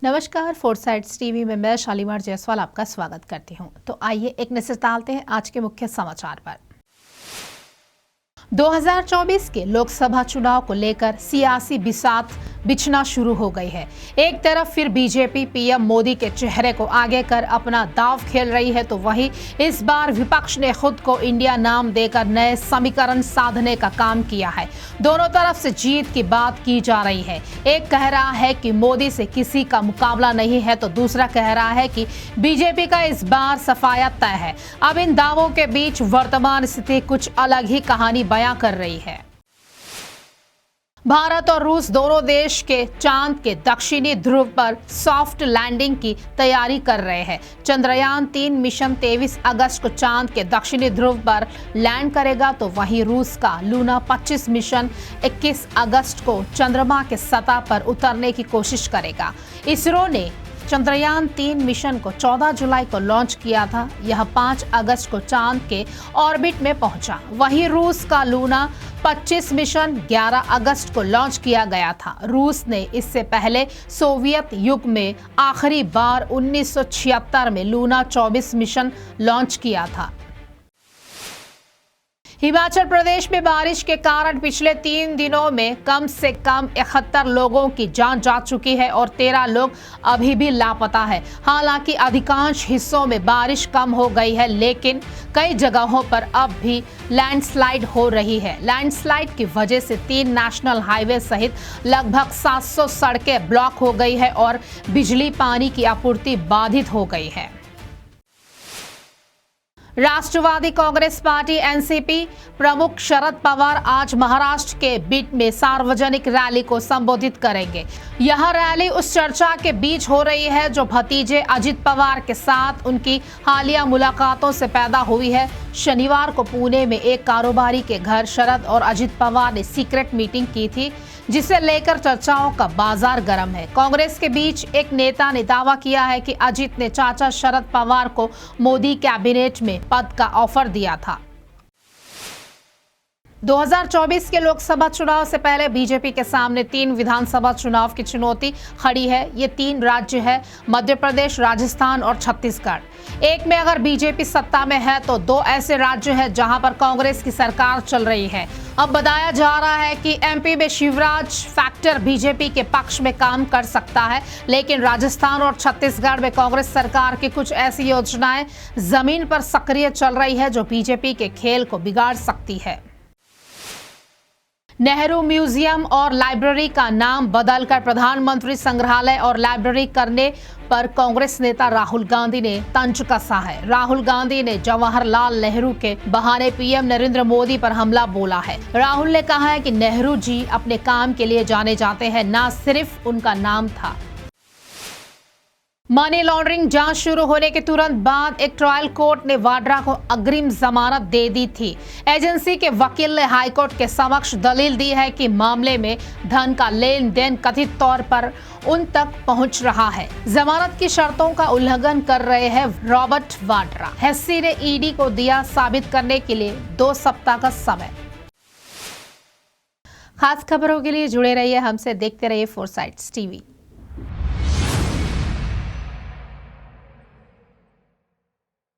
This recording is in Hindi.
नमस्कार, फोरसाइट्स टीवी में मैं शालीमार जायसवाल आपका स्वागत करती हूं। तो आइए एक नजर डालते हैं आज के मुख्य समाचार पर। 2024 के लोकसभा चुनाव को लेकर सियासी बिसात बिछना शुरू हो गई है। एक तरफ फिर बीजेपी पीएम मोदी के चेहरे को आगे कर अपना दांव खेल रही है, तो वहीं इस बार विपक्ष ने खुद को इंडिया नाम देकर नए समीकरण साधने का काम किया है। दोनों तरफ से जीत की बात की जा रही है। एक कह रहा है कि मोदी से किसी का मुकाबला नहीं है, तो दूसरा कह रहा है कि बीजेपी का इस बार सफाया तय है। अब इन दावों के बीच वर्तमान स्थिति कुछ अलग ही कहानी बयां कर रही है। भारत और रूस दोनों देश के चांद के दक्षिणी ध्रुव पर सॉफ्ट लैंडिंग की तैयारी कर रहे हैं। चंद्रयान 3 मिशन 23 अगस्त को चांद के दक्षिणी ध्रुव पर लैंड करेगा, तो वहीं रूस का लूना 25 मिशन 21 अगस्त को चंद्रमा के सतह पर उतरने की कोशिश करेगा। इसरो ने चंद्रयान 3 मिशन को 14 जुलाई को लॉन्च किया था। यह 5 अगस्त को चांद के ऑर्बिट में पहुंचा। वहीं रूस का लूना 25 मिशन 11 अगस्त को लॉन्च किया गया था। रूस ने इससे पहले सोवियत युग में आखिरी बार 1976 में लूना 24 मिशन लॉन्च किया था। हिमाचल प्रदेश में बारिश के कारण पिछले 3 दिनों में कम से कम 71 लोगों की जान जा चुकी है और 13 लोग अभी भी लापता है। हालांकि अधिकांश हिस्सों में बारिश कम हो गई है, लेकिन कई जगहों पर अब भी लैंडस्लाइड हो रही है। लैंडस्लाइड की वजह से 3 नेशनल हाईवे सहित लगभग 700 सड़कें ब्लॉक हो गई है और बिजली पानी की आपूर्ति बाधित हो गई है। राष्ट्रवादी कांग्रेस पार्टी एनसीपी प्रमुख शरद पवार आज महाराष्ट्र के बीड में सार्वजनिक रैली को संबोधित करेंगे। यह रैली उस चर्चा के बीच हो रही है जो भतीजे अजित पवार के साथ उनकी हालिया मुलाकातों से पैदा हुई है। शनिवार को पुणे में एक कारोबारी के घर शरद और अजित पवार ने सीक्रेट मीटिंग की थी, जिसे लेकर चर्चाओं का बाजार गर्म है। कांग्रेस के बीच एक नेता ने दावा किया है कि अजित ने चाचा शरद पवार को मोदी कैबिनेट में पद का ऑफर दिया था। 2024 के लोकसभा चुनाव से पहले बीजेपी के सामने 3 विधानसभा चुनाव की चुनौती खड़ी है। ये 3 राज्य है, मध्य प्रदेश, राजस्थान और छत्तीसगढ़। एक में अगर बीजेपी सत्ता में है तो 2 ऐसे राज्य हैं जहां पर कांग्रेस की सरकार चल रही है। अब बताया जा रहा है कि एमपी में शिवराज फैक्टर बीजेपी के पक्ष में काम कर सकता है, लेकिन राजस्थान और छत्तीसगढ़ में कांग्रेस सरकार की कुछ ऐसी योजनाएं जमीन पर सक्रिय चल रही है जो बीजेपी के खेल को बिगाड़ सकती है। नेहरू म्यूजियम और लाइब्रेरी का नाम बदलकर प्रधानमंत्री संग्रहालय और लाइब्रेरी करने पर कांग्रेस नेता राहुल गांधी ने तंज कसा है। राहुल गांधी ने जवाहरलाल नेहरू के बहाने पीएम नरेंद्र मोदी पर हमला बोला है। राहुल ने कहा है कि नेहरू जी अपने काम के लिए जाने जाते हैं, ना सिर्फ उनका नाम था। मनी लॉन्ड्रिंग जांच शुरू होने के तुरंत बाद एक ट्रायल कोर्ट ने वाड्रा को अग्रिम जमानत दे दी थी। एजेंसी के वकील ने हाईकोर्ट के समक्ष दलील दी है कि मामले में धन का लेन देन कथित तौर पर उन तक पहुंच रहा है। जमानत की शर्तों का उल्लंघन कर रहे हैं रॉबर्ट वाड्रा। हेस्सी ने ईडी को दिया साबित करने के लिए 2 सप्ताह का समय। खास खबरों के लिए जुड़े रहिए हमसे, देखते रहिए फोरसाइट्स टीवी।